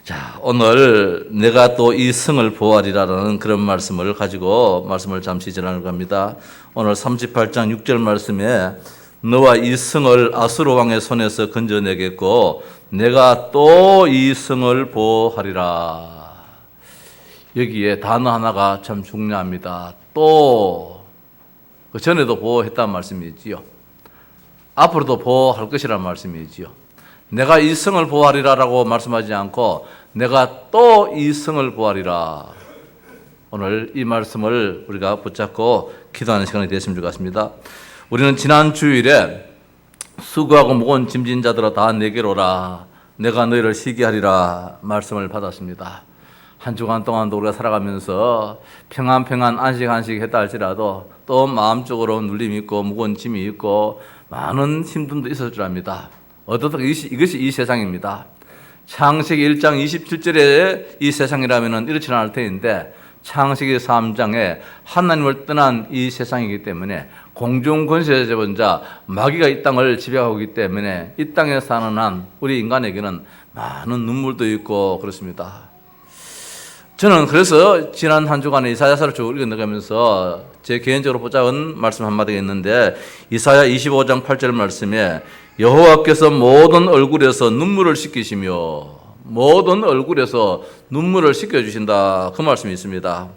자, 오늘 내가 또 이 성을 보아리라는 그런 말씀을 가지고 말씀을 잠시 전하려고 합니다. 오늘 38장 6절 말씀에 너와 이 성을 아수르 왕의 손에서 건져내겠고 내가 또 이 성을 보호하리라. 여기에 단어 하나가 참 중요합니다. 또, 그 전에도 보호했다는 말씀이지요. 앞으로도 보호할 것이라는 말씀이지요. 내가 이 성을 보호하리라라고 말씀하지 않고 내가 또 이 성을 보호하리라. 오늘 이 말씀을 우리가 붙잡고 기도하는 시간이 되었으면 좋겠습니다. 우리는 지난 주일에 수고하고 무거운 짐진 자들아 다 내게로 오라. 내가 너희를 쉬게 하리라 말씀을 받았습니다. 한 주간 동안도 우리가 살아가면서 평안 안식 했다 할지라도 또 마음적으로 눌림이 있고 무거운 짐이 있고 많은 힘듦도 있을 줄 압니다. 어떻든 이것이 이 세상입니다. 창세기 1장 27절에 이 세상이라면 이렇지는 않을 텐데 창세기 3장에 하나님을 떠난 이 세상이기 때문에 공중 권세에 잡은 자 마귀가 이 땅을 지배하고 있기 때문에 이 땅에 사는 한 우리 인간에게는 많은 눈물도 있고 그렇습니다. 저는 그래서 지난 한 주간에 이사야서를 쭉 읽어나가면서 제 개인적으로 붙잡은 말씀 한마디가 있는데 이사야 25장 8절 말씀에 여호와께서 모든 얼굴에서 눈물을 씻기시며 모든 얼굴에서 눈물을 씻겨주신다 그 말씀이 있습니다.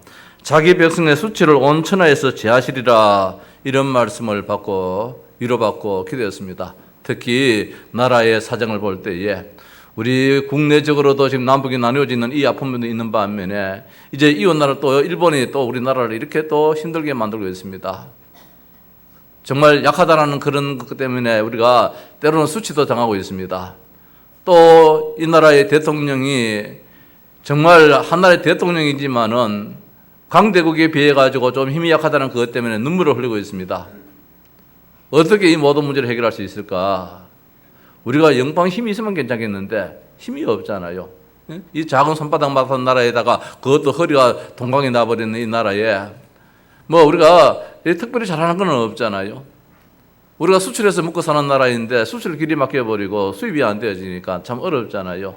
자기 백성의 수치를 온 천하에서 제하시리라 이런 말씀을 받고 위로받고 기도했습니다. 특히 나라의 사정을 볼 때에 우리 국내적으로도 지금 남북이 나뉘어지는 이 아픔도 있는 반면에 이제 이웃나라 또 일본이 또 우리나라를 이렇게 또 힘들게 만들고 있습니다. 정말 약하다라는 그런 것 때문에 우리가 때로는 수치도 당하고 있습니다. 또 이 나라의 대통령이 정말 한 나라의 대통령이지만은 강대국에 비해 가지고 좀 힘이 약하다는 그것 때문에 눈물을 흘리고 있습니다. 어떻게 이 모든 문제를 해결할 수 있을까? 우리가 영방 힘이 있으면 괜찮겠는데 힘이 없잖아요. 이 작은 손바닥만한 나라에다가 그것도 허리가 동강이 나버리는 이 나라에 뭐 우리가 특별히 잘하는 건 없잖아요. 우리가 수출해서 먹고 사는 나라인데 수출 길이 막혀버리고 수입이 안 되어지니까 참 어렵잖아요.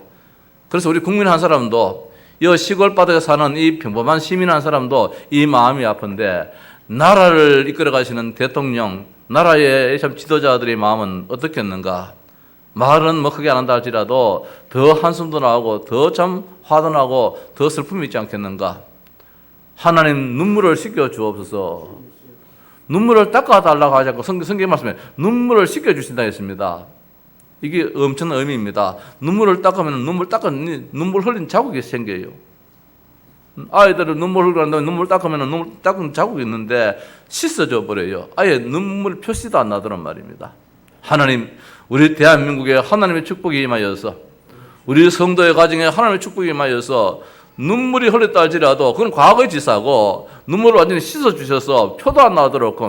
그래서 우리 국민 한 사람도 이 시골 바닥에 사는 이 평범한 시민 한 사람도 이 마음이 아픈데 나라를 이끌어 가시는 대통령, 나라의 참 지도자들의 마음은 어떻겠는가? 말은 뭐 크게 안 한다 할지라도 더 한숨도 나오고 더 참 화도 나고 더 슬픔이 있지 않겠는가? 하나님 눈물을 씻겨 주옵소서. 눈물을 닦아달라고 하지 않고 성경 말씀에 눈물을 씻겨 주신다 했습니다. 이게 엄청난 의미입니다. 눈물을 닦으면 눈물 흘린 자국이 생겨요. 아이들은 눈물 흘리고 난 다음에 눈물 닦으면 눈물 닦은 자국이 있는데 씻어져 버려요. 아예 눈물 표시도 안 나더란 말입니다. 하나님, 우리 대한민국에 하나님의 축복이 임하여서 우리 성도의 가정에 하나님의 축복이 임하여서 눈물이 흘렸다 할지라도 그건 과거의 지사고 눈물을 완전히 씻어주셔서 표도 안 나도록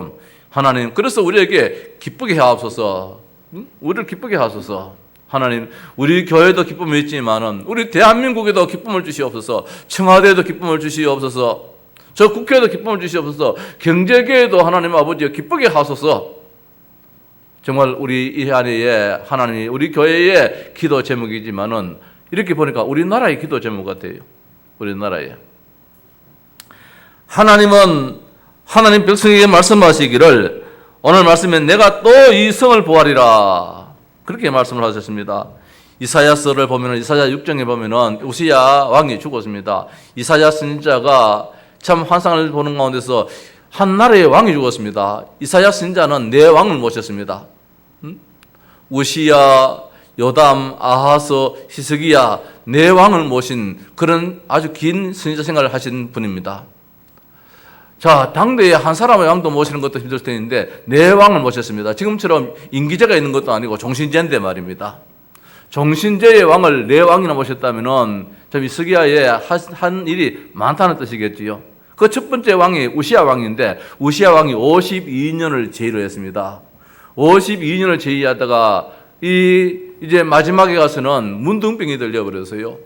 하나님 그래서 우리에게 기쁘게 하옵소서. 우리를 기쁘게 하소서. 하나님 우리 교회도 기쁨이 있지만은 우리 대한민국에도 기쁨을 주시옵소서. 청와대에도 기쁨을 주시옵소서. 저 국회에도 기쁨을 주시옵소서. 경제계에도 하나님 아버지 기쁘게 하소서. 정말 우리 이 안에 하나님이 우리 교회의 기도 제목이지만은 이렇게 보니까 우리나라의 기도 제목 같아요. 우리나라에 하나님은 하나님 백성에게 말씀하시기를 오늘 말씀에 내가 또 이 성을 보하리라 그렇게 말씀을 하셨습니다. 이사야서를 보면은 이사야 6장에 보면은 우시야 왕이 죽었습니다. 이사야 선지자가 참 환상을 보는 가운데서 한 나라의 왕이 죽었습니다. 이사야 선지자는 네 왕을 모셨습니다. 우시야, 요담, 아하서, 히스기야 네 왕을 모신 그런 아주 긴 선지자 생활을 하신 분입니다. 자, 당대에 한 사람의 왕도 모시는 것도 힘들 텐데 네 왕을 모셨습니다. 지금처럼 임기제가 있는 것도 아니고 종신제인데 말입니다. 종신제의 왕을 네 왕이나 모셨다면은 참 히스기야의 한 일이 많다는 뜻이겠지요. 그 첫 번째 왕이 우시야 왕인데 우시야 왕이 52년을 제위를 했습니다. 52년을 제위하다가 이제 마지막에 가서는 문둥병이 들려버려서요.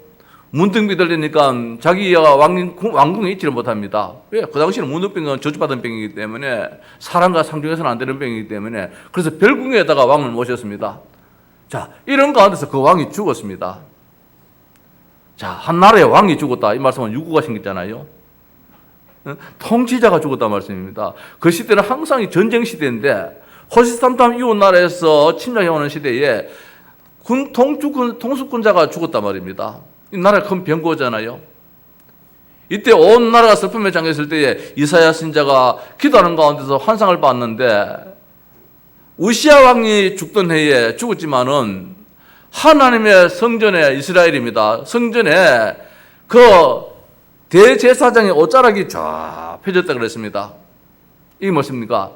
문둥병이 들리니까 자기가 왕궁에 있지를 못합니다. 왜? 그 당시에는 문둥병은 저주받은 병이기 때문에 사람과 상종해서는 안 되는 병이기 때문에 그래서 별궁에다가 왕을 모셨습니다. 자, 이런 가운데서 그 왕이 죽었습니다. 자, 한 나라의 왕이 죽었다. 이 말씀은 유구가 생겼잖아요. 통치자가 죽었다 말씀입니다. 그 시대는 항상 이 전쟁 시대인데 호시탐탐 이웃 나라에서 침략해오는 시대에 통수권자가 죽었단 말입니다. 이 나라가 큰 변고잖아요. 이때 온 나라가 슬픔에 잠겼을 때에 이사야 선지자가 기도하는 가운데서 환상을 봤는데 우시야 왕이 죽던 해에 죽었지만은 하나님의 성전에 이스라엘입니다. 성전에 그 대제사장의 옷자락이 쫙 펴졌다 그랬습니다. 이게 무엇입니까?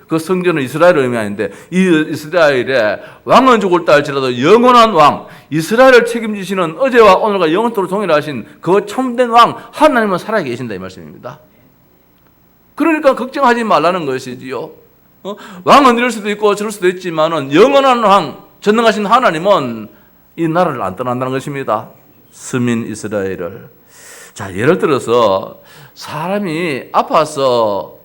그 성전은 이스라엘을 의미하는데 이 이스라엘에 왕은 죽을다 할지라도 영원한 왕, 이스라엘을 책임지시는 어제와 오늘과 영원토록 동일하신 그 참된 왕 하나님은 살아계신다 이 말씀입니다. 그러니까 걱정하지 말라는 것이지요. 왕은 이럴 수도 있고 저럴 수도 있지만은 영원한 왕, 전능하신 하나님은 이 나라를 안 떠난다는 것입니다. 서민 이스라엘을. 자, 예를 들어서 사람이 아파서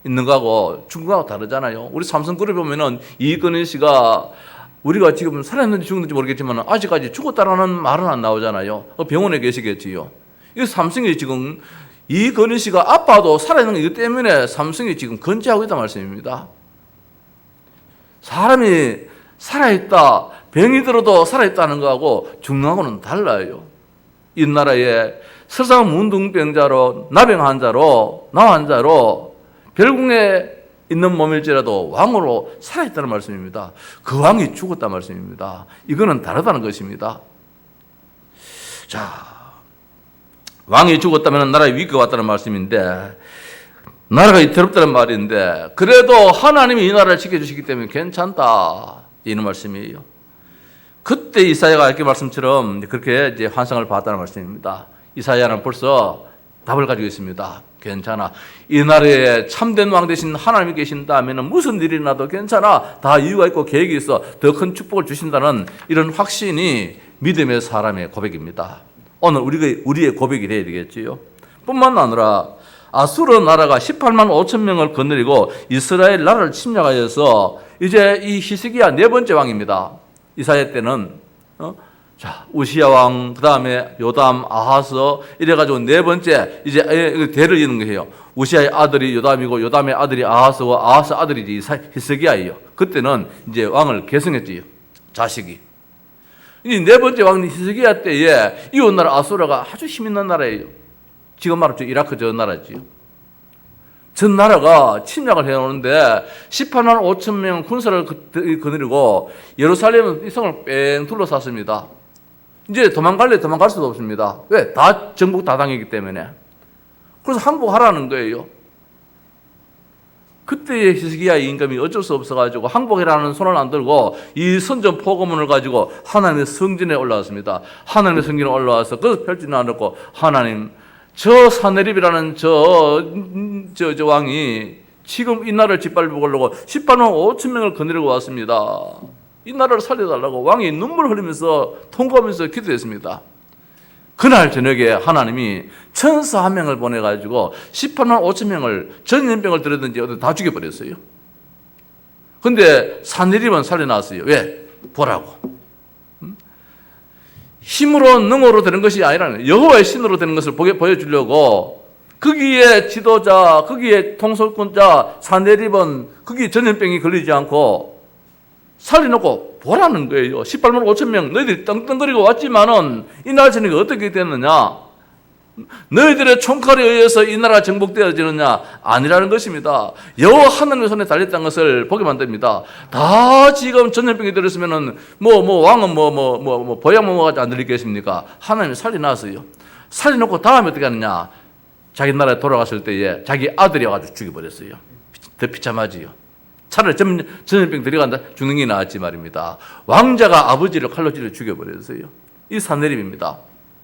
있는 거하고 죽은 거하고 다르잖아요. 우리 삼성그룹에 보면은 이건희 씨가 우리가 지금 살았는지 죽었는지 모르겠지만 아직까지 죽었다라는 말은 안 나오잖아요. 병원에 계시겠지요. 이 삼성이 지금 이건희 씨가 아파도 살아있는 거 이것 때문에 삼성이 지금 건재하고 있다는 말씀입니다. 사람이 살아있다, 병이 들어도 살아있다는 거하고 죽는 거하고는 달라요. 이 나라에 설상 문둥병자로, 나병 환자로, 나 환자로 별궁에 있는 몸일지라도 왕으로 살아있다는 말씀입니다. 그 왕이 죽었다는 말씀입니다. 이거는 다르다는 것입니다. 자, 왕이 죽었다면 나라의 위기가 왔다는 말씀인데 나라가 위태롭다는 말인데 그래도 하나님이 이 나라를 지켜주시기 때문에 괜찮다 이런 말씀이에요. 그때 이사야가 이렇게 말씀처럼 그렇게 이제 환상을 봤다는 말씀입니다. 이사야는 벌써 답을 가지고 있습니다. 괜찮아. 이 나라에 참된 왕 되신 하나님이 계신다면 무슨 일이 나도 괜찮아. 다 이유가 있고 계획이 있어. 더 큰 축복을 주신다는 이런 확신이 믿음의 사람의 고백입니다. 오늘 우리의 고백이 되어야 되겠지요. 뿐만 아니라 아수르 나라가 18만 5천 명을 거느리고 이스라엘 나라를 침략하여서 이제 이 히스기야 네 번째 왕입니다. 이사야 때는 자, 우시야 왕, 그 다음에 요담, 아하스, 이래가지고 네 번째, 이제 대를 이는 거예요. 우시야의 아들이 요담이고, 요담의 아들이 아하스고, 아하스 아들이 히스기야예요. 그때는 이제 왕을 계승했지요. 자식이. 이 네 번째 왕 히스기야 때에 이웃나라 아수라가 아주 힘 있는 나라예요. 지금 말하죠. 이라크 저 나라지요. 전 나라가 침략을 해오는데 18만 5천 명 군사를 거느리고 예루살렘 이 성을 뺑 둘러쌌습니다. 이제 도망갈 수도 없습니다. 왜? 다 정복 다 당했기 때문에. 그래서 항복하라는 거예요. 그때의 히스기야의 임금이 어쩔 수 없어가지고 항복이라는 손을 안 들고 이 선전 포고문을 가지고 하나님의 성전에 올라왔습니다. 하나님의 성전에 올라와서 그것을 펼치지 않았고 하나님 저 사네립이라는 저 왕이 지금 이 나라를 짓밟으려고 18만 5천 명을 거느리고 왔습니다. 이 나라를 살려달라고 왕이 눈물 흘리면서 통곡하면서 기도했습니다. 그날 저녁에 하나님이 천사 한 명을 보내가지고 18만 5천 명을 전염병을 들었는지 다 죽여버렸어요. 근데 사네립은 살려놨어요. 왜? 보라고. 힘으로 능으로 되는 것이 아니라 여호와의 신으로 되는 것을 보여주려고 거기에 지도자, 거기에 통솔권자 사네립은 거기에 전염병이 걸리지 않고 살려놓고 보라는 거예요. 18만 5천 명 너희들이 떵떵거리고 왔지만은 이 나라 전쟁이 어떻게 됐느냐? 너희들의 총칼에 의해서 이 나라가 정복되어지느냐? 아니라는 것입니다. 여호와 하나님의 손에 달렸다는 것을 보게 만듭니다. 다 지금 전염병이 들었으면은 왕은 보약 먹어가지고 안 들리겠습니까? 하나님이 살려놨어요. 살려놓고 다음에 어떻게 하느냐? 자기 나라에 돌아갔을 때에 자기 아들이 와가지고 죽여버렸어요. 더 비참하지요. 차라리 전염병 들어간다 죽는 게 나았지 말입니다. 왕자가 아버지를 칼로 찔러 죽여버렸어요. 이 사네립입니다.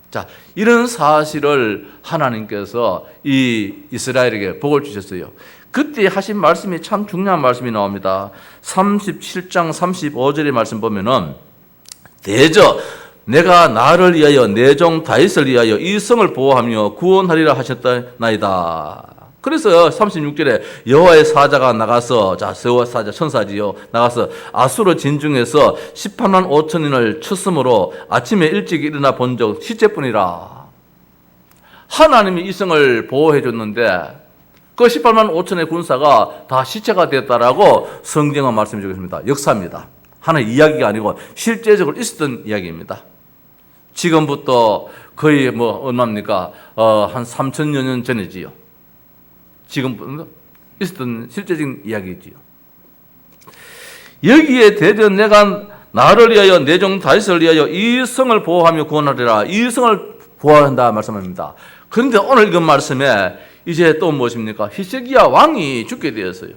자, 이런 사실을 하나님께서 이 이스라엘에게 복을 주셨어요. 그때 하신 말씀이 참 중요한 말씀이 나옵니다. 37장 35절의 말씀 보면은 대저 내가 나를 위하여 내 종 다윗을 위하여 이 성을 보호하며 구원하리라 하셨다나이다. 그래서 36절에 여호와의 사자가 나가서, 자, 여호와 사자 천사지요, 나가서 아수르 진중에서 18만 5천인을 쳤으므로 아침에 일찍 일어나 본 적 시체뿐이라. 하나님이 이성을 보호해 줬는데 그 18만 5천의 군사가 다 시체가 됐다라고 성경은 말씀해 주고 있습니다. 역사입니다. 하나의 이야기가 아니고 실제적으로 있었던 이야기입니다. 지금부터 거의 얼마입니까? 한 3천여 년 전이지요. 지금 있었던 실제적인 이야기지요. 여기에 대전 내가 나를 위하여 내 종 다윗을 위하여 이 성을 보호하며 구원하리라. 이 성을 보호한다 말씀합니다. 그런데 오늘 읽은 말씀에 이제 또 무엇입니까? 히스기야 왕이 죽게 되었어요.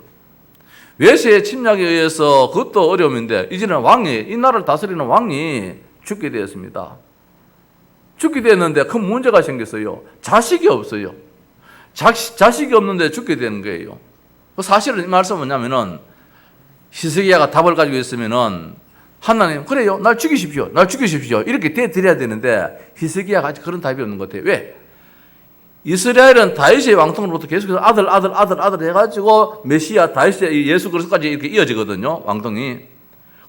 외세의 침략에 의해서 그것도 어려움인데 이제는 왕이, 이 나라를 다스리는 왕이 죽게 되었습니다. 죽게 되었는데 큰 문제가 생겼어요. 자식이 없어요. 자식이 없는데 죽게 되는 거예요. 사실은 이 말씀은 뭐냐면은 히스기야가 답을 가지고 있으면은 하나님, 그래요, 날 죽이십시오, 날 죽이십시오 이렇게 대드려야 되는데 히스기야가 아직 그런 답이 없는 것 같아요. 왜? 이스라엘은 다윗의 왕통으로부터 계속해서 아들 해가지고 메시아 다윗의 예수 그리스도까지 이렇게 이어지거든요, 왕통이.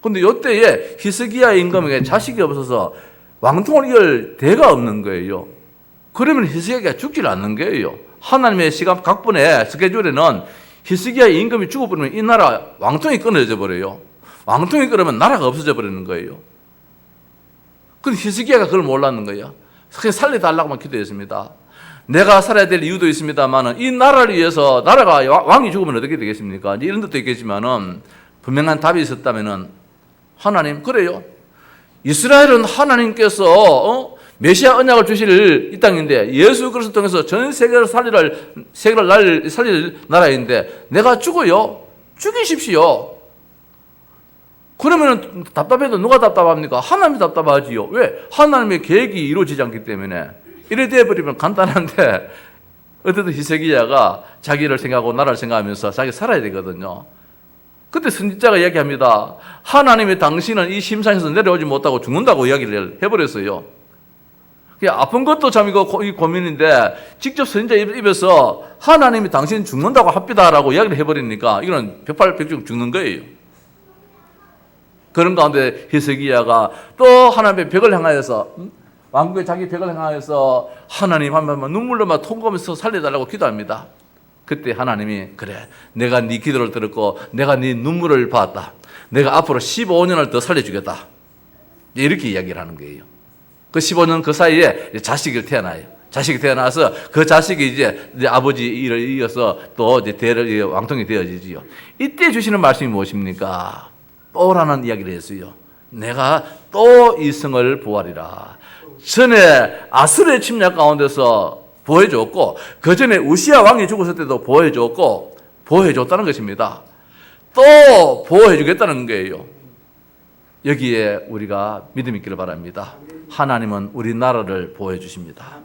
근데 이때에 히스기야 임금에게 자식이 없어서 왕통을 이을 대가 없는 거예요. 그러면 히스기야가 죽질 않는 거예요. 하나님의 시간 각본의 스케줄에는 히스기야 임금이 죽어버리면 이 나라 왕통이 끊어져 버려요. 왕통이 끊으면 나라가 없어져 버리는 거예요. 근데 히스기야가 그걸 몰랐는 거예요. 그냥 살려달라고만 기도했습니다. 내가 살아야 될 이유도 있습니다만은 이 나라를 위해서, 나라가 왕이 죽으면 어떻게 되겠습니까? 이런 것도 있겠지만은 분명한 답이 있었다면은 하나님, 그래요, 이스라엘은 하나님께서 메시아 언약을 주실 이 땅인데 예수 그리스도 통해서 전 세계를 살릴 나라인데 내가 죽어요, 죽이십시오. 그러면 답답해도 누가 답답합니까? 하나님이 답답하지요. 왜? 하나님의 계획이 이루어지지 않기 때문에. 이래 되어버리면 간단한데 어쨌든 히스기야가 자기를 생각하고 나라를 생각하면서 자기 살아야 되거든요. 그때 선지자가 이야기합니다. 하나님의 당신은 이 심상에서 내려오지 못하고 죽는다고 이야기를 해버렸어요. 아픈 것도 참 이거 고민인데 직접 선지자 입에서 하나님이 당신 죽는다고 합디다라고 이야기를 해버리니까 이거는 백발백중 죽는 거예요. 그런 가운데 히스기야가 또 하나님의 벽을 향하여서, 왕국의 자기 벽을 향하여서 하나님 하면 눈물로 막 통곡하면서 살려달라고 기도합니다. 그때 하나님이, 그래, 내가 네 기도를 들었고 내가 네 눈물을 봤다. 내가 앞으로 15년을 더 살려주겠다. 이렇게 이야기를 하는 거예요. 그 15년 그 사이에 자식이 태어나요. 자식이 태어나서 그 자식이 이제 아버지 일을 이어서 또 이제 대를 왕통이 되어지지요. 이때 주시는 말씀이 무엇입니까? 또라는 이야기를 했어요. 내가 또 이 성을 보호하리라. 전에 아수르의 침략 가운데서 보호해줬고 그 전에 우시야 왕이 죽었을 때도 보호해줬고 보호해줬다는 것입니다. 또 보호해주겠다는 거예요. 여기에 우리가 믿음 있기를 바랍니다. 하나님은 우리 나라를 보호해 주십니다.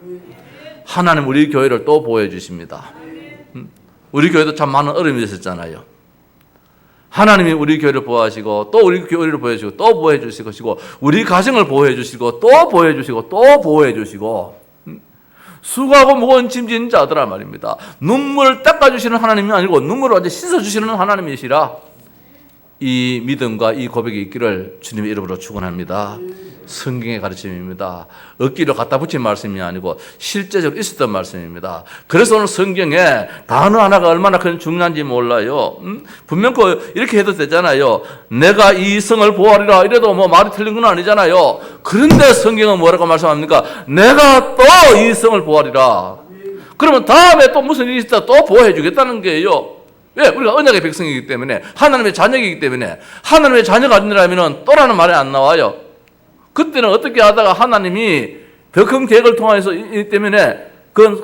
하나님 우리 교회를 또 보호해 주십니다. 우리 교회도 참 많은 어려움이 있었잖아요. 하나님이 우리 교회를 보호하시고 또 우리 교회를 보호해 주시고 또 보호해 주실 것이고 우리 가정을 보호해 주시고 또 보호해 주시고 또 보호해 주시고 수고하고 무거운 짐진 자들아 말입니다. 눈물을 닦아주시는 하나님이 아니고 눈물을 완전히 씻어주시는 하나님이시라. 이 믿음과 이 고백이 있기를 주님의 이름으로 축원합니다. 성경의 가르침입니다. 억지로 갖다 붙인 말씀이 아니고 실제적으로 있었던 말씀입니다. 그래서 오늘 성경에 단어 하나가 얼마나 큰 중요한지 몰라요. 분명 이렇게 해도 되잖아요. 내가 이 성을 보호하리라 이래도 뭐 말이 틀린 건 아니잖아요. 그런데 성경은 뭐라고 말씀합니까? 내가 또 이 성을 보호하리라. 그러면 다음에 또 무슨 일이 있다 또 보호해 주겠다는 거예요. 왜? 우리가 언약의 백성이기 때문에, 하나님의 자녀이기 때문에. 하나님의 자녀가 아니라면 또라는 말이 안 나와요. 그때는 어떻게 하다가 하나님이 더 큰 계획을 통해서 이 때문에 그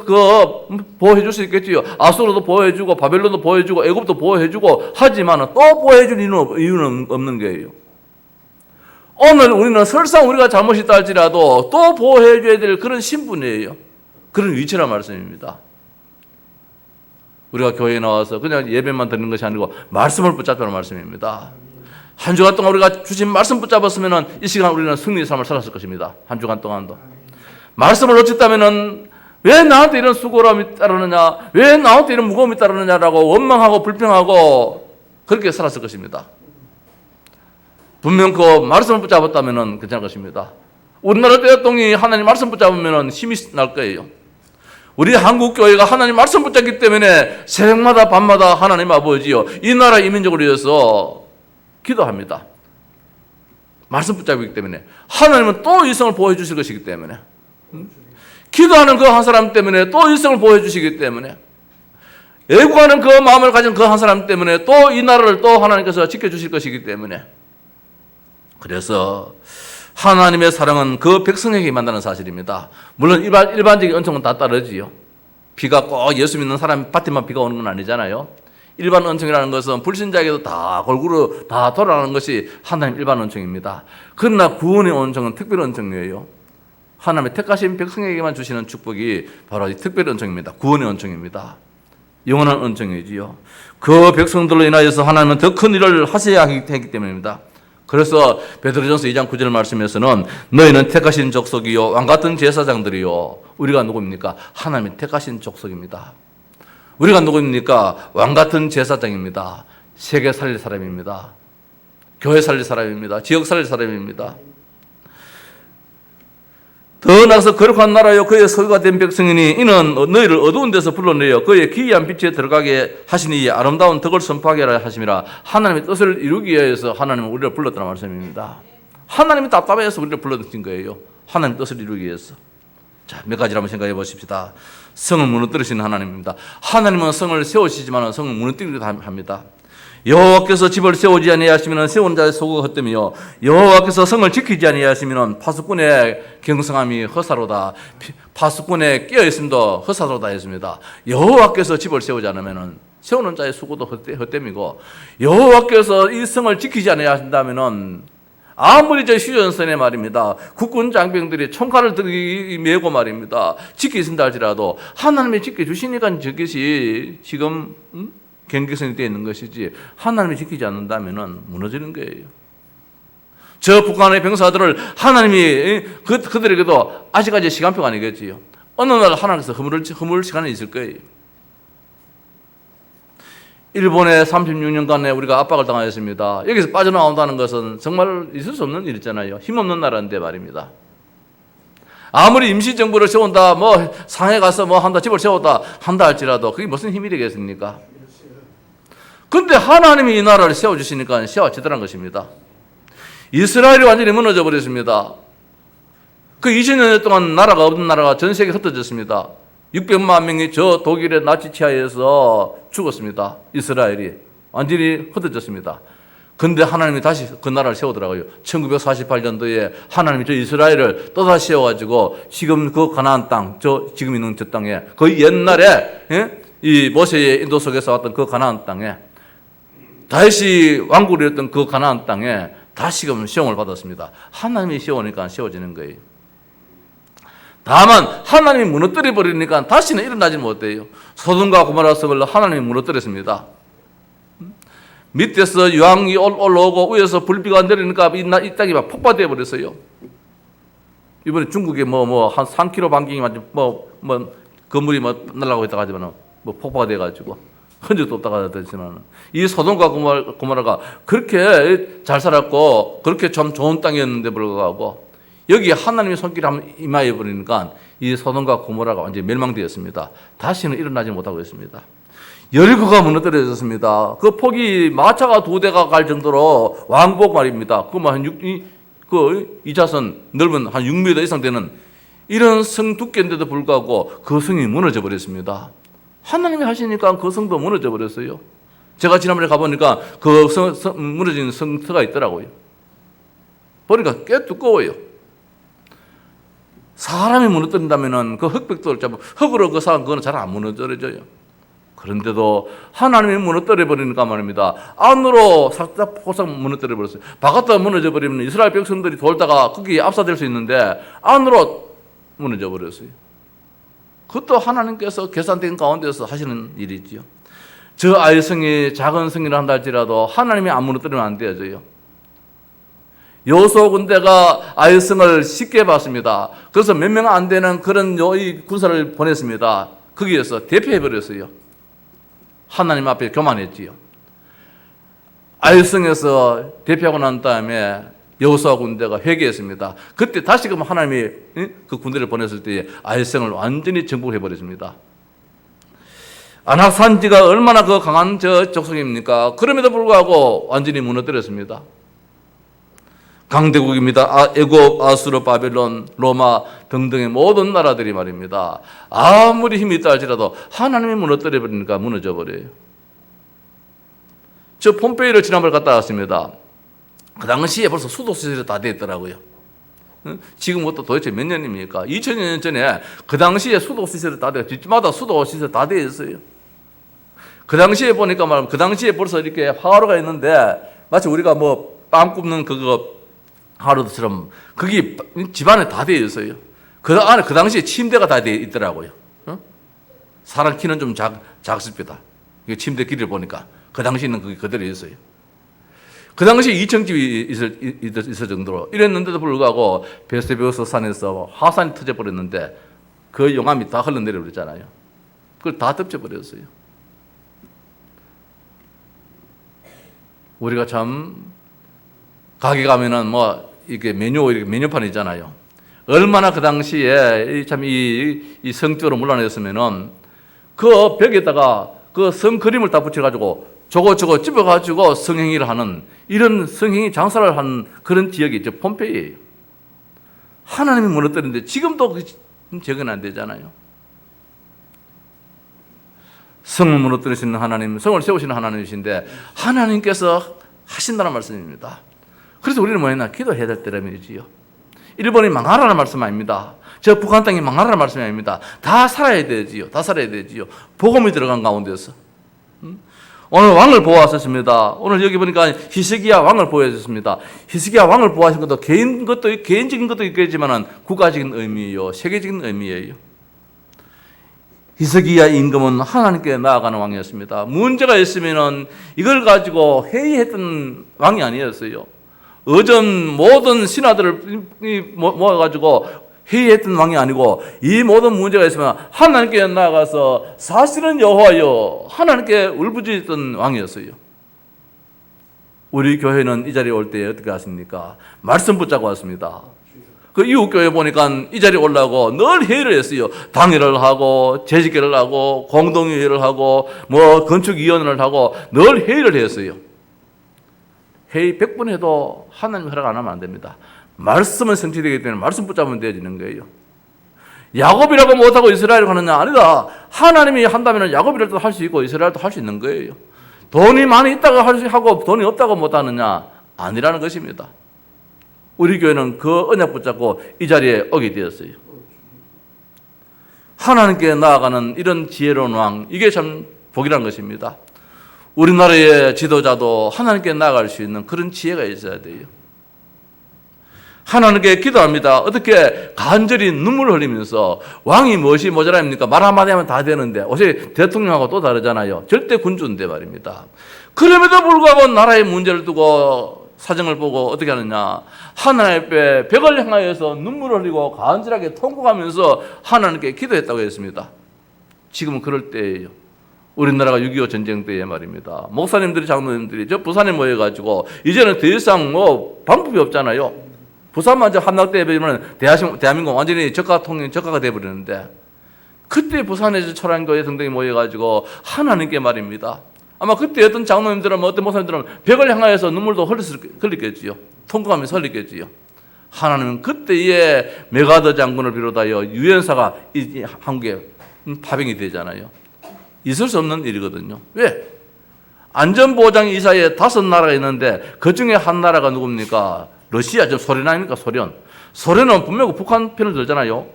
보호해 줄 수 있겠지요. 아수르도 보호해 주고 바벨론도 보호해 주고 애굽도 보호해 주고 하지만 또 보호해 줄 이유는 없는 거예요. 오늘 우리는 설사 우리가 잘못이 있다 할지라도 또 보호해 줘야 될 그런 신분이에요. 그런 위치란 말씀입니다. 우리가 교회에 나와서 그냥 예배만 듣는 것이 아니고 말씀을 붙잡자는 말씀입니다. 한 주간 동안 우리가 주신 말씀 붙잡았으면 이 시간 우리는 승리의 삶을 살았을 것입니다. 한 주간 동안도. 말씀을 놓쳤다면 왜 나한테 이런 수고람이 따르느냐, 왜 나한테 이런 무거움이 따르느냐라고 원망하고 불평하고 그렇게 살았을 것입니다. 분명 그 말씀을 붙잡았다면 괜찮을 것입니다. 우리나라 대통령이 하나님 말씀 붙잡으면 힘이 날 거예요. 우리 한국 교회가 하나님 말씀 붙잡기 때문에 새벽마다 밤마다 하나님 아버지요, 이 나라 이 민족을 위해서 기도합니다. 말씀 붙잡기 때문에 하나님은 또 일생을 보호해 주실 것이기 때문에, 기도하는 그 한 사람 때문에 또 일생을 보호해 주시기 때문에, 애국하는 그 마음을 가진 그 한 사람 때문에 또 이 나라를 또 하나님께서 지켜주실 것이기 때문에, 그래서 하나님의 사랑은 그 백성에게 임한다는 사실입니다. 물론 일반적인 은총은 다 따르지요. 비가 꼭 예수 믿는 사람 밭에만 비가 오는 건 아니잖아요. 일반 은총이라는 것은 불신자에게도 다 골고루 다 돌아가는 것이 하나님 일반 은총입니다. 그러나 구원의 은총은 특별 은총이에요. 하나님의 택하신 백성에게만 주시는 축복이 바로 이 특별 은총입니다. 구원의 은총입니다. 영원한 은총이지요. 그 백성들로 인하여서 하나님은 더 큰 일을 하셔야 하기 때문입니다. 그래서 베드로전서 2장 9절 말씀에서는 너희는 택하신 족속이요 왕같은 제사장들이요. 우리가 누구입니까? 하나님이 택하신 족속입니다. 우리가 누구입니까? 왕같은 제사장입니다. 세계 살릴 사람입니다. 교회 살릴 사람입니다. 지역 살릴 사람입니다. 더 나아가서 거룩한 나라요 그의 소유가 된 백성이니 이는 너희를 어두운 데서 불러내어 그의 기이한 빛에 들어가게 하시니 아름다운 덕을 선포하게 하라 하심이라. 하나님의 뜻을 이루기 위해서 하나님은 우리를 불렀다는 말씀입니다. 하나님이 답답해서 우리를 불러드신 거예요. 하나님의 뜻을 이루기 위해서. 자, 몇 가지를 한번 생각해 보십시다. 성을 무너뜨리시는 하나님입니다. 하나님은 성을 세우시지만 성을 무너뜨리기도 합니다. 여호와께서 집을 세우지 아니하시면 세운 자의 소고가 헛되며 여호와께서 성을 지키지 아니하시면 파수꾼의 경성함이 허사로다. 파수꾼의 깨어있음도 허사로다 했습니다. 여호와께서 집을 세우지 않으면 세우는 자의 수고도 헛됨이고, 여호와께서 이 성을 지키지 아니하신다면 아무리 저 휴전선에 말입니다, 국군 장병들이 총칼을 메고 말입니다, 지키신다 할지라도 하나님이 지켜주시니까 저것이 지금 경계선이 되어 있는 것이지, 하나님이 지키지 않는다면 무너지는 거예요. 저 북한의 병사들을 하나님이 그들에게도 아직까지 시간표가 아니겠지요. 어느 날 하나님께서 허물 시간이 있을 거예요. 일본에 36년간에 우리가 압박을 당하였습니다. 여기서 빠져나온다는 것은 정말 있을 수 없는 일이잖아요. 힘없는 나라인데 말입니다. 아무리 임시정부를 세운다, 뭐 상해 가서 뭐 한다, 집을 세웠다 한다 할지라도 그게 무슨 힘이 되겠습니까? 근데 하나님이 이 나라를 세워주시니까 세워지더란 것입니다. 이스라엘이 완전히 무너져 버렸습니다. 그 20년 동안 나라가 없는 나라가 전 세계에 흩어졌습니다. 600만 명이 저 독일의 나치 치하에서 죽었습니다. 이스라엘이 완전히 흩어졌습니다. 근데 하나님이 다시 그 나라를 세우더라고요. 1948년도에 하나님이 저 이스라엘을 또다시 세워가지고 지금 그 가나안 땅, 지금 있는 저 땅에, 거의 옛날에 이 모세의 인도 속에서 왔던 그 가나안 땅에, 다시 왕국이었던 그 가나안 땅에 다시금 시험을 받았습니다. 하나님이 세우니까 세워지는 거예요. 다만 하나님이 무너뜨려 버리니까 다시는 일어나지 못해요. 소돔과 고모라 성을 하나님이 무너뜨렸습니다. 밑에서 유황이 올라오고 위에서 불비가 내리니까 이 땅이 막 폭발되어 버렸어요. 이번에 중국에 한 3km 반경이 건물이 날아가고 있다가 하지만 폭파가 돼가지고 흔적도 없다가 됐지만, 이 소돔과 고모라가 그렇게 잘 살았고 그렇게 참 좋은 땅이었는데 불구하고 여기 하나님의 손길이 한번 임하여 버리니까 이 소돔과 고모라가 완전히 멸망되었습니다. 다시는 일어나지 못하고 있습니다. 여리고가 무너뜨려졌습니다. 그 폭이 마차가 2대가 갈 정도로 왕복 말입니다. 그 2차선 넓은 한 6m 이상 되는 이런 성 두께인데도 불구하고 그 성이 무너져 버렸습니다. 하나님이 하시니까 그 성도 무너져 버렸어요. 제가 지난번에 가보니까 그 무너진 성터가 있더라고요. 보니까 꽤 두꺼워요. 사람이 무너뜨린다면 그 흙벽돌 잡고 흙으로 그 사람 그거는 잘 안 무너져져요. 그런데도 하나님이 무너뜨려 버리니까 말입니다. 안으로 싹싹 무너뜨려 버렸어요. 바깥으로 무너져 버리면 이스라엘 백성들이 돌다가 거기에 압사될 수 있는데 안으로 무너져 버렸어요. 그것도 하나님께서 계산된 가운데서 하시는 일이지요. 저 아이성이 작은 성이라 한다 할지라도 하나님이 안 무너뜨리면 안 되어져요. 여호수아 군대가 아이성을 쉽게 봤습니다. 그래서 몇 명 안 되는 그런 이 군사를 보냈습니다. 거기에서 대패해버렸어요. 하나님 앞에 교만했지요. 아이성에서 대패하고 난 다음에 여호수아 군대가 회개했습니다. 그때 다시금 하나님이 그 군대를 보냈을 때 아이성을 완전히 정복해버렸습니다. 안악산지가 얼마나 그 강한 족속입니까? 그럼에도 불구하고 완전히 무너뜨렸습니다. 강대국입니다. 애굽, 아수르, 바벨론, 로마 등등의 모든 나라들이 말입니다. 아무리 힘이 있다 할지라도 하나님이 무너뜨려버리니까 무너져버려요. 저 폼페이를 지난번에 갔다 왔습니다. 그 당시에 벌써 수도 시설이 다 되어 있더라고요. 지금부터 도대체 몇 년입니까? 2000년 전에 그 당시에 수도 시설이 다 되어, 집마다 수도 시설이 다 되어 있어요. 그 당시에 보니까 말하면 그 당시에 벌써 이렇게 화로가 있는데 마치 우리가 뭐 빵 굽는 그거 하루처럼 거기 집안에 다 되어 있어요. 그 안에 그 당시에 침대가 다 되어 있더라고요. 사람 키는 좀 작습니다. 침대 길이를 보니까 그 당시에는 그게 그대로 있어요. 그 당시에 2층집이 있을 정도로 이랬는데도 불구하고 베스베오스 산에서 화산이 터져버렸는데 그 용암이 다 흘러내려 버렸잖아요. 그걸 다 덮쳐버렸어요. 우리가 참 가게 가면은 뭐 이게 메뉴판 있잖아요. 얼마나 그 당시에 참 이 성적으로 물러냈으면은 그 벽에다가 그 성 그림을 다 붙여가지고 저거 집어가지고 성행위를 하는 이런 성행위 장사를 하는 그런 지역이 이제 폼페이예요. 하나님이 무너뜨렸는데 지금도 적은 안 되잖아요. 성을 무너뜨리시는 하나님, 성을 세우시는 하나님이신데 하나님께서 하신다는 말씀입니다. 그래서 우리는 뭐였나? 기도해야 될 때라면이지요. 일본이 망하라는 말씀 아닙니다. 저 북한 땅이 망하라는 말씀이 아닙니다. 다 살아야 되지요. 다 살아야 되지요. 복음이 들어간 가운데서. 오늘 왕을 보호하셨습니다. 오늘 여기 보니까 히스기야 왕을 보호하셨습니다. 히스기야 왕을 보호하신 것도 개인적인 것도 있겠지만 국가적인 의미예요. 세계적인 의미예요. 히스기야 임금은 하나님께 나아가는 왕이었습니다. 문제가 있으면은 이걸 가지고 회의했던 왕이 아니었어요. 어전 모든 신하들을 모아가지고 회의했던 왕이 아니고 이 모든 문제가 있으면 하나님께 나아가서 사실은 여호와여 하나님께 울부짖었던 왕이었어요. 우리 교회는 이 자리에 올 때 어떻게 하십니까? 말씀 붙잡고 왔습니다. 그 이웃 교회 보니까 이 자리에 올라고 늘 회의를 했어요. 당회를 하고 재직회를 하고 공동회의를 하고 뭐 건축위원회를 하고 늘 회의를 했어요. 회의 100번 해도 하나님 허락 안 하면 안 됩니다. 말씀은 성취되기 때문에 말씀 붙잡으면 되어지는 거예요. 야곱이라고 못하고 이스라엘을 하느냐? 아니다. 하나님이 한다면 야곱이라도 할 수 있고 이스라엘도 할 수 있는 거예요. 돈이 많이 있다고 하고 돈이 없다고 못하느냐? 아니라는 것입니다. 우리 교회는 그 언약 붙잡고 이 자리에 오게 되었어요. 하나님께 나아가는 이런 지혜로운 왕, 이게 참 복이라는 것입니다. 우리나라의 지도자도 하나님께 나아갈 수 있는 그런 지혜가 있어야 돼요. 하나님께 기도합니다. 어떻게 간절히 눈물을 흘리면서 왕이 무엇이 모자랍니까? 말 한마디 하면 다 되는데 어제 대통령하고 또 다르잖아요. 절대 군주인데 말입니다. 그럼에도 불구하고 나라의 문제를 두고 사정을 보고 어떻게 하느냐? 하나님 앞에 벽을 향하여서 눈물을 흘리고 간절하게 통곡하면서 하나님께 기도했다고 했습니다. 지금은 그럴 때예요. 우리나라가 6.25 전쟁 때에 말입니다. 목사님들이 장로님들이 저 부산에 모여가지고 이제는 더 이상 뭐 방법이 없잖아요. 부산만 저 함락돼 버리면 대한민국 완전히 적가가 돼버리는데 그때 부산에서 초란교회 등등이 모여가지고 하나님께 말입니다. 아마 그때 어떤 장로님들은 뭐 어떤 목사님들은 벽을 향하여서 눈물도 흘리겠지요. 통곡하면서 흘리겠지요. 하나님은 그때에 메가더 장군을 비롯하여 유엔사가 이 한국에 파병이 되잖아요. 있을 수 없는 일이거든요. 왜? 안전보장 이사에 5나라가 있는데 그 중에 한 나라가 누굽니까? 러시아, 소련 아닙니까? 소련은 분명히 북한 편을 들잖아요.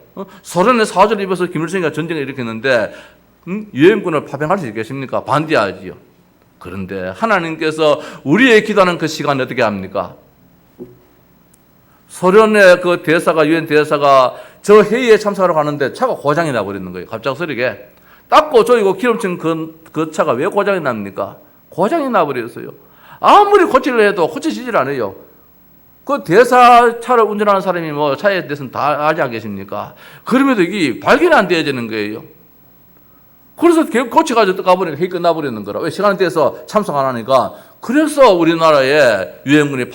소련의 사주를 입어서 김일성이가 전쟁을 일으켰는데 유엔군을 파병할 수 있겠습니까? 반대하지요. 그런데 하나님께서 우리의 기도하는 그 시간에 어떻게 합니까? 소련의 그 대사가, 유엔 대사가 저 회의에 참석하러 가는데 차가 고장이 나버리는 거예요. 갑작스럽게. 닦고 조이고 기름친 그 차가 왜 고장이 납니까? 고장이 나버렸어요. 아무리 고치려 해도 고쳐지질 않아요. 그 대사차를 운전하는 사람이 뭐 차에 대해서는 다 알지 않겠습니까? 그럼에도 이게 발견이 안 되어지는 거예요. 그래서 결국 고쳐가지고 가버리니까 회의 끝나버리는 거라. 왜? 시간이 돼서 참석 안 하니까. 그래서 우리나라에 유엔군이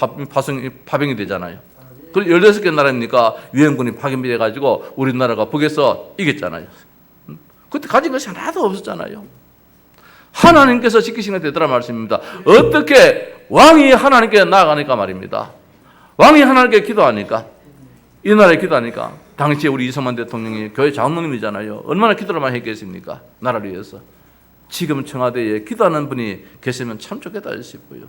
파병이 되잖아요. 그리고 16개 나라입니까? 유엔군이 파견이 돼가지고 우리나라가 북에서 이겼잖아요. 그때 가진 것이 하나도 없었잖아요. 하나님께서 지키시는 게 되더라 말씀입니다. 어떻게 왕이 하나님께 나아가니까 말입니다. 왕이 하나님께 기도하니까, 이 나라에 기도하니까, 당시에 우리 이승만 대통령이 교회 장로님이잖아요. 얼마나 기도를 많이 했겠습니까? 나라를 위해서. 지금 청와대에 기도하는 분이 계시면 참 좋겠다 싶고요.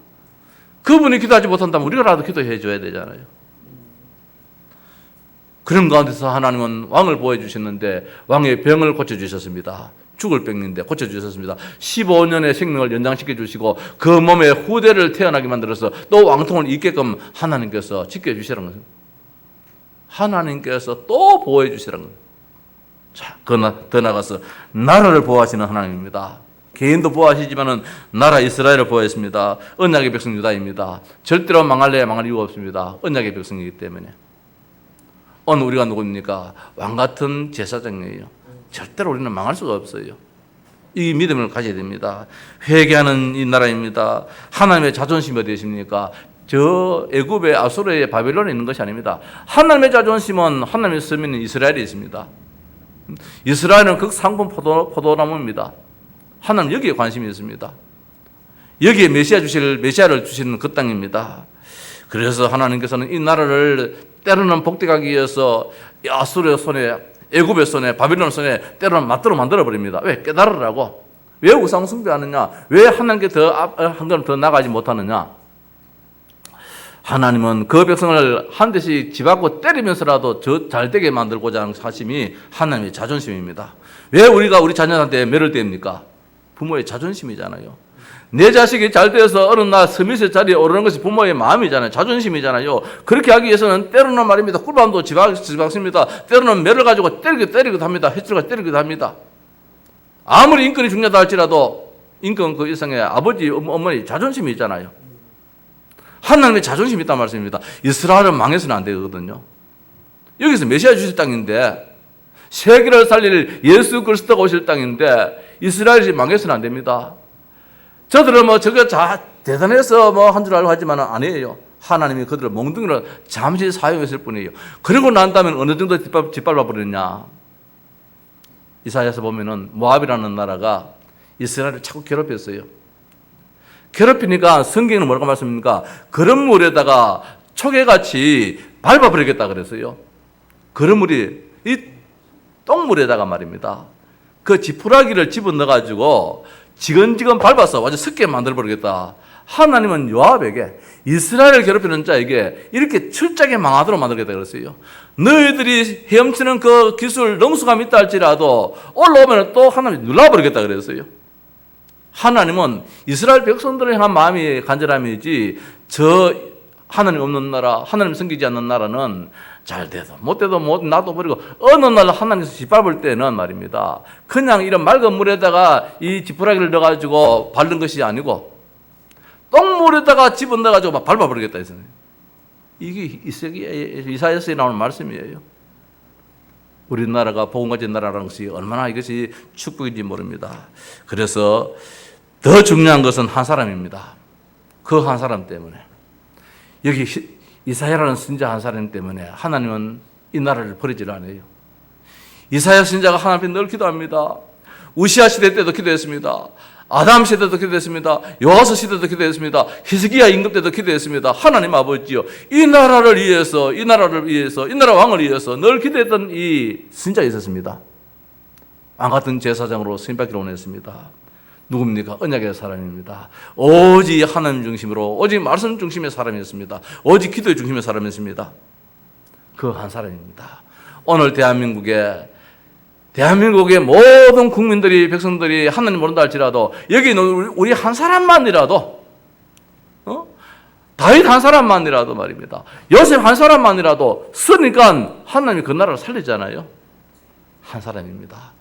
그분이 기도하지 못한다면 우리가라도 기도해 줘야 되잖아요. 그런 가운데서 하나님은 왕을 보여주셨는데 왕의 병을 고쳐주셨습니다. 죽을 병인데 고쳐주셨습니다. 15년의 생명을 연장시켜 주시고 그 몸에 후대를 태어나게 만들어서 또 왕통을 잇게끔 하나님께서 지켜주시라는 거예요. 하나님께서 또 보호해주시라는 거예요. 자, 더 나가서 나라를 보호하시는 하나님입니다. 개인도 보호하시지만은 나라 이스라엘을 보호했습니다. 언약의 백성 유다입니다. 절대로 망할 이유가 없습니다. 언약의 백성이기 때문에. 오늘 우리가 누굽니까? 왕같은 제사장이에요. 절대로 우리는 망할 수가 없어요. 이 믿음을 가져야 됩니다. 회개하는 이 나라입니다. 하나님의 자존심이 어디 있습니까? 저 애굽의 아수르의 바벨론에 있는 것이 아닙니다. 하나님의 자존심은 하나님의 서민인 이스라엘에 있습니다. 이스라엘은 극상품 포도나무입니다. 하나님 여기에 관심이 있습니다. 여기에 메시아를 주시는 그 땅입니다. 그래서 하나님께서는 이 나라를 때로는 복되게 위해서 아수르의 손에, 애굽의 손에, 바빌론 손에 때로는 맞도록 만들어버립니다. 왜? 깨달으라고. 왜 우상 숭배하느냐? 왜 하나님께 한 걸음 더 나가지 못하느냐? 하나님은 그 백성을 한 대씩 집하고 때리면서라도 잘 되게 만들고자 하는 사심이 하나님의 자존심입니다. 왜 우리가 우리 자녀한테 매를 댑니까? 부모의 자존심이잖아요. 내 자식이 잘 되어서 어느 날 스미스 자리에 오르는 것이 부모의 마음이잖아요. 자존심이잖아요. 그렇게 하기 위해서는 때로는 말입니다. 꿀밤도 집악습니다. 때로는 매를 가지고 때리기도 합니다. 해치고 때리기도 합니다. 아무리 인권이 중요하다 할지라도 인권 그 이상의 아버지, 어머니 자존심이 있잖아요. 하나님의 자존심이 있단 말씀입니다. 이스라엘은 망해서는 안 되거든요. 여기서 메시아 주실 땅인데 세계를 살릴 예수 그리스도가 오실 땅인데 이스라엘이 망해서는 안 됩니다. 저들은 뭐 저게 대단해서 뭐 한 줄 알고 하지만 아니에요. 하나님이 그들을 몽둥이로 잠시 사용했을 뿐이에요. 그러고 난 다음에 어느 정도 짓밟아 버렸냐. 이사야서 보면은 모압이라는 나라가 이스라엘을 자꾸 괴롭혔어요. 괴롭히니까 성경은 뭐라고 말씀합니까? 그런 물에다가 초계같이 밟아버리겠다 그랬어요. 그런 물이 이 똥물에다가 말입니다. 그 지푸라기를 집어넣어가지고 지근지근 밟아서 완전 습게 만들어버리겠다. 하나님은 요압에게 이스라엘을 괴롭히는 자에게 이렇게 철저하게 망하도록 만들겠다 그랬어요. 너희들이 헤엄치는 그 기술 능수감 있다 할지라도 올라오면 또 하나님이 눌러버리겠다 그랬어요. 하나님은 이스라엘 백성들을 향한 마음이 간절함이지 저 하나님 없는 나라, 하나님 섬기지 않는 나라는 잘 돼도 못 돼도 못 놔둬버리고 어느 날 하나님께서 짓밟을 때는 말입니다. 그냥 이런 맑은 물에다가 이 지푸라기를 넣어가지고 밟는 것이 아니고 똥물에다가 집어넣어가지고 막 밟아버리겠다 했어요. 이게 이사야서에 나오는 말씀이에요. 우리나라가 복음 가진 나라라는 것이 얼마나 이것이 축복인지 모릅니다. 그래서 더 중요한 것은 한 사람입니다. 그 한 사람 때문에. 여기 이사야라는 선지자 한 사람 때문에 하나님은 이 나라를 버리지를 않아요. 이사야 선지자가 하나님 앞에 늘 기도합니다. 우시아 시대 때도 기도했습니다. 아담 시대도 기도했습니다. 요아스 시대도 기도했습니다. 히스기야 임금 때도 기도했습니다. 하나님 아버지요, 이 나라를 위해서, 이 나라 왕을 위해서 늘 기도했던 이 선지자가 있었습니다. 왕 같은 제사장으로 쓰임받기를 원했습니다. 누굽니까? 언약의 사람입니다. 오직 하나님 중심으로, 오직 말씀 중심의 사람이었습니다. 오직 기도의 중심의 사람이었습니다. 그 한 사람입니다. 오늘 대한민국의 모든 국민들이, 백성들이 하나님 모른다 할지라도 여기 있는 우리 한 사람만이라도, 다윗 한 사람만이라도 말입니다. 요셉 한 사람만이라도 쓰니까 하나님이 그 나라를 살리잖아요. 한 사람입니다.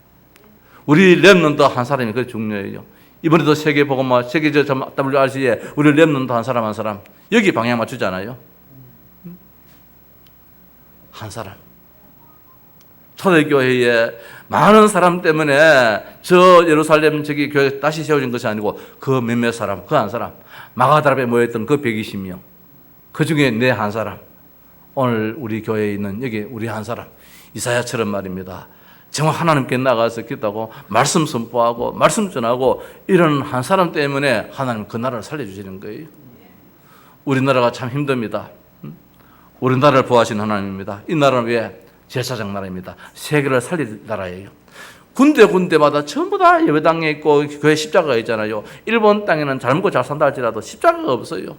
우리 렘넌트 한 사람이 그게 중요해요. 이번에도 세계 WRC에 우리 렘넌트 한 사람 여기 방향 맞추잖아요. 한 사람. 초대교회에 많은 사람 때문에 저 예루살렘 저기 교회 다시 세워진 것이 아니고 그 몇몇 사람, 그 한 사람, 마가다락에 모였던 그 120명, 그 중에 내 한 사람, 오늘 우리 교회에 있는 여기 우리 한 사람, 이사야처럼 말입니다. 정말 하나님께 나가서 기도하고 말씀 선포하고 말씀 전하고 이런 한 사람 때문에 하나님 그 나라를 살려주시는 거예요. 우리나라가 참 힘듭니다. 우리나라를 보호하시는 하나님입니다. 이 나라는 왜? 제사장 나라입니다. 세계를 살릴 나라예요. 군데마다 전부 다 예배당에 있고 교회 십자가가 있잖아요. 일본 땅에는 잘 먹고 잘 산다 할지라도 십자가가 없어요.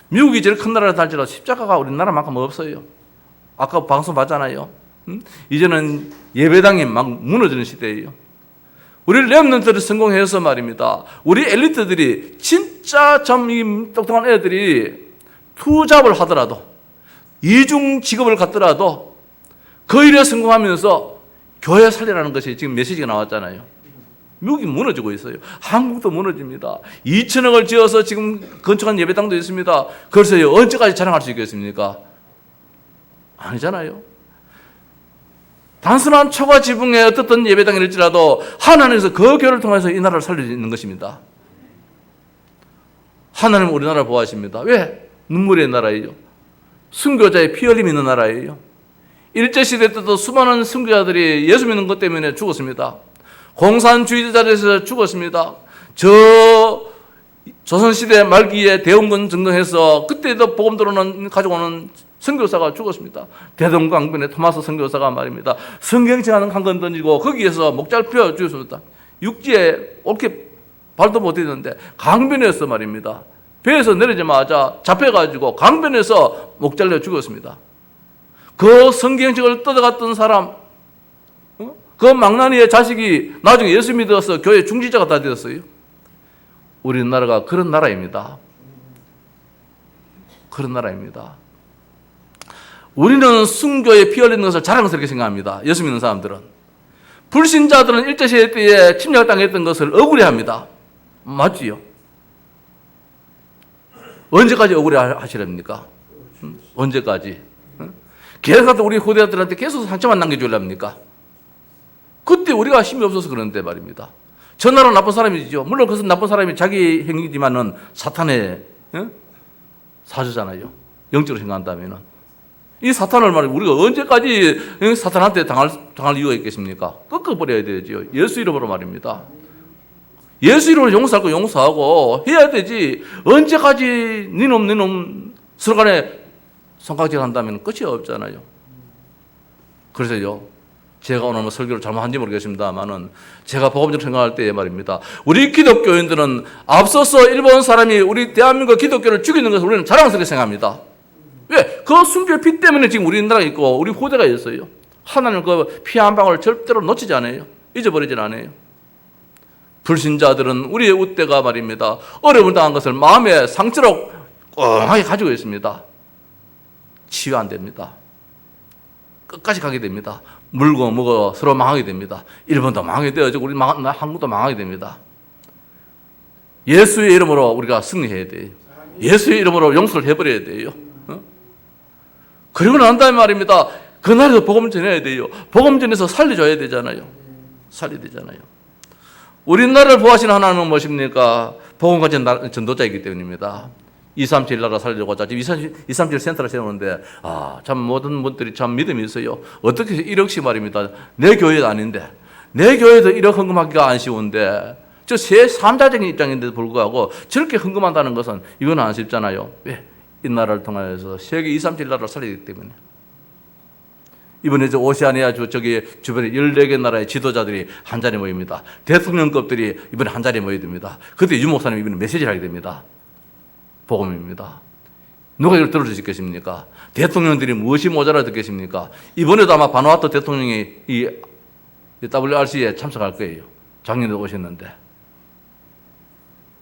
미국이 제일 큰 나라라 할지라도 십자가가 우리나라만큼 없어요. 아까 방송 봤잖아요. 이제는 예배당이 막 무너지는 시대예요. 우리 렘넌트들이 성공해서 말입니다. 우리 엘리트들이 진짜 참 이 똑똑한 애들이 투잡을 하더라도 이중 직업을 갖더라도 그 일에 성공하면서 교회 살리라는 것이 지금 메시지가 나왔잖아요. 미국이 무너지고 있어요. 한국도 무너집니다. 2천억을 지어서 지금 건축한 예배당도 있습니다. 그래서 언제까지 자랑할 수 있겠습니까? 아니잖아요. 단순한 초과 지붕에 어떻든 예배당일지라도 하나님께서 그 교회를 통해서 이 나라를 살리는 것입니다. 하나님은 우리나라를 보호하십니다. 왜? 눈물의 나라예요. 순교자의 피 흘림 있는 나라예요. 일제시대 때도 수많은 순교자들이 예수 믿는 것 때문에 죽었습니다. 공산주의자들에서 죽었습니다. 조선시대 말기에 대원군 등등해서 그때도 복음 들어오는 가져오는 선교사가 죽었습니다. 대동강변의 토마스 선교사가 말입니다. 성경책하는 한 건 던지고 거기에서 목자를 펴 죽였습니다. 육지에 옳게 발도 못 했는데 강변에서 말입니다. 배에서 내리자마자 잡혀가지고 강변에서 목자를 죽였습니다. 그 성경책을 뜯어갔던 사람, 그 망나니의 자식이 나중에 예수 믿어서 교회 중지자가 다 되었어요. 우리나라가 그런 나라입니다. 그런 나라입니다. 우리는 순교에 피 흘리는 것을 자랑스럽게 생각합니다. 예수 믿는 사람들은. 불신자들은 일제시대 때에 침략당했던 것을 억울해합니다. 맞지요? 언제까지 억울해하시렵니까? 언제까지? 계속 우리 후대들한테 계속 상처만 남겨주려합니까? 그때 우리가 힘이 없어서 그런데 말입니다. 저 나라 나쁜 사람이죠. 물론 그것은 나쁜 사람이 자기 행위지만은 사탄의 사주잖아요. 영적으로 생각한다면은. 이 사탄을 말이면 우리가 언제까지 사탄한테 당할 이유가 있겠습니까? 꺾어버려야 되죠. 예수 이름으로 말입니다. 예수 이름으로 용서할 거 용서하고 해야 되지. 언제까지 니놈 서로 간에 손가락질 한다면 끝이 없잖아요. 그래서요, 제가 오늘 설교를 잘못한지 모르겠습니다만은 제가 복음적으로 생각할 때 말입니다. 우리 기독교인들은 앞서서 일본 사람이 우리 대한민국 기독교를 죽이는 것을 우리는 자랑스럽게 생각합니다. 왜? 그 순교의 피 때문에 지금 우리나라가 있고 우리 후대가 있어요. 하나님 그 피 한 방울 절대로 놓치지 않아요. 잊어버리지 않아요. 불신자들은 우리의 웃대가 말입니다. 어려움을 당한 것을 마음의 상처로 꽁하게 가지고 있습니다. 치유 안 됩니다. 끝까지 가게 됩니다. 물고 먹어 서로 망하게 됩니다. 일본도 망하게 되어지고 우리 한국도 망하게 됩니다. 예수의 이름으로 우리가 승리해야 돼요. 예수의 이름으로 용서를 해버려야 돼요. 그리고 난 다음에 말입니다. 그날에도 복음 전해야 돼요. 복음 전해서 살려줘야 되잖아요. 살려야 되잖아요. 우리나라를 보호하시는 하나님은 무엇입니까? 복음 가진 전도자이기 때문입니다. 237 나라 살려고자 지금 237 센터를 세우는데 참 모든 분들이 참 믿음이 있어요. 어떻게 1억씩 말입니다. 내 교회도 아닌데 내 교회도 1억 헌금하기가 안 쉬운데 저 삼자적인 입장인데도 불구하고 저렇게 헌금한다는 것은 이건 안 쉽잖아요. 왜? 이 나라를 통해서 세계 237 나라를 살리기 때문에. 이번에 저 오세아니아 저기 주변에 14개 나라의 지도자들이 한 자리에 모입니다. 대통령급들이 이번에 한 자리에 모여야 됩니다. 그때 유 목사님이 이번에 메시지를 하게 됩니다. 복음입니다. 누가 이걸 들을 수 있겠습니까? 대통령들이 무엇이 모자라 듣겠습니까? 이번에도 아마 바누아투 대통령이 이 WRC에 참석할 거예요. 작년에 오셨는데.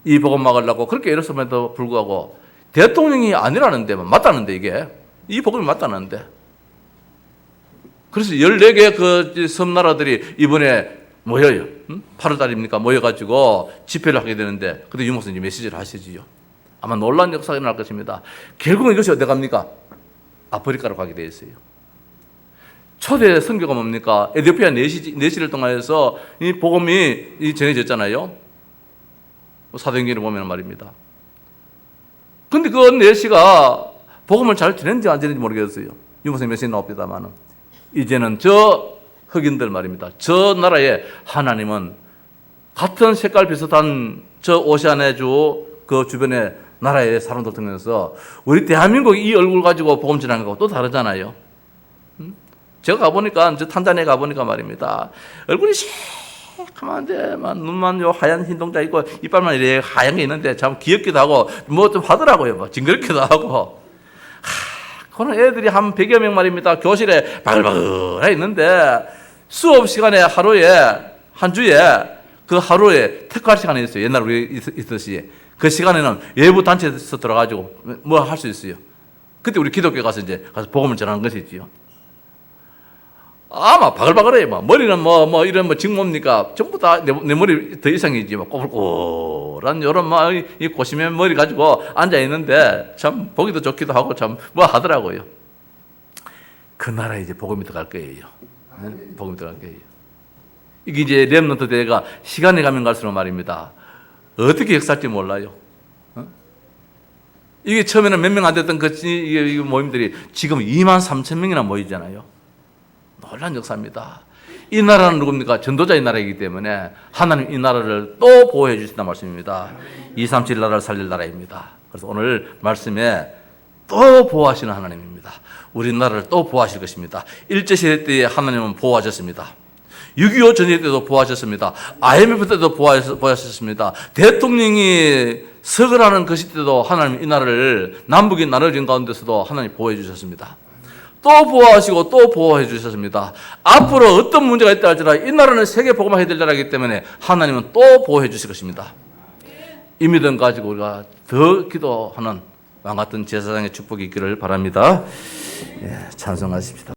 이 복음 막으려고 그렇게 애썼음에도 불구하고 대통령이 아니라는데 맞다는데 이게 이 복음이 맞다는데. 그래서 14개 그 섬나라들이 이번에 모여요. 8월 달입니까? 모여가지고 집회를 하게 되는데 그때 유 목사님 메시지를 하시지요. 아마 놀라운 역사가 일어날 것입니다. 결국은 이것이 어디 갑니까? 아프리카로 가게 되어 있어요. 초대 선교가 뭡니까? 에티오피아 내시를 통하여서 이 복음이 전해졌잖아요. 사도행전을 보면 말입니다. 근데 그 내시가 복음을 잘 전했는지 안 전했는지 모르겠어요. 유무선 메시지 나옵니다만 이제는 저 흑인들 말입니다. 저 나라에 하나님은 같은 색깔 비슷한 저 오시아네주 그 주변의 나라의 사람들 통해서 우리 대한민국 이 얼굴 가지고 복음 전하는 거하고 또 다르잖아요. 제가 가보니까, 저 탄자니아 가보니까 말입니다. 얼굴이 새카만데, 눈만 요 하얀 흰 동자 있고, 이빨만 이렇게 하얀 게 있는데, 참 귀엽기도 하고, 뭐 좀 하더라고요. 뭐 징그럽기도 하고. 그런 애들이 한 100여 명 말입니다. 교실에 바글바글 있는데, 수업 시간에 하루에, 한 주에, 그 하루에 특활 시간이 있어요. 옛날 우리 있듯이. 그 시간에는 외부 단체에서 들어가지고 뭐 할 수 있어요. 그때 우리 기독교 가서 이제 가서 복음을 전하는 것이지요. 막 바글바글해요. 막 머리는 이런 직모입니까? 전부 다 내 머리 더 이상이지. 막 꼬불꼬불한 요런 이 고시면 머리 가지고 앉아 있는데 참 보기도 좋기도 하고 참 뭐 하더라고요. 그 나라에 이제 복음이 들어갈 거예요. 네? 복음이 들어갈 거예요. 이게 이제 렘넌트 대회가 시간이 가면 갈수록 말입니다. 어떻게 역사할지 몰라요. 이게 처음에는 몇 명 안 됐던 이 모임들이 지금 23,000명이나 모이잖아요. 놀란 역사입니다. 이 나라는 누굽니까? 전도자의 나라이기 때문에 하나님 이 나라를 또 보호해 주신다는 말씀입니다. 237 나라를 살릴 나라입니다. 그래서 오늘 말씀에 또 보호하시는 하나님입니다. 우리나라를 또 보호하실 것입니다. 일제시대 때 하나님은 보호하셨습니다. 6.25 전쟁 때도 보호하셨습니다. IMF 때도 보호하셨습니다. 대통령이 서거라는 그 시대도 하나님 이 나라를 남북이 나눠진 가운데서도 하나님 보호해 주셨습니다. 또 보호하시고 또 보호해 주셨습니다. 앞으로 어떤 문제가 있다 할지라도 이 나라는 세계 복음화 해야 될 나라이기 때문에 하나님은 또 보호해 주실 것입니다. 이 믿음 가지고 우리가 더 기도하는 왕 같은 제사장의 축복이 있기를 바랍니다. 찬송하십시다.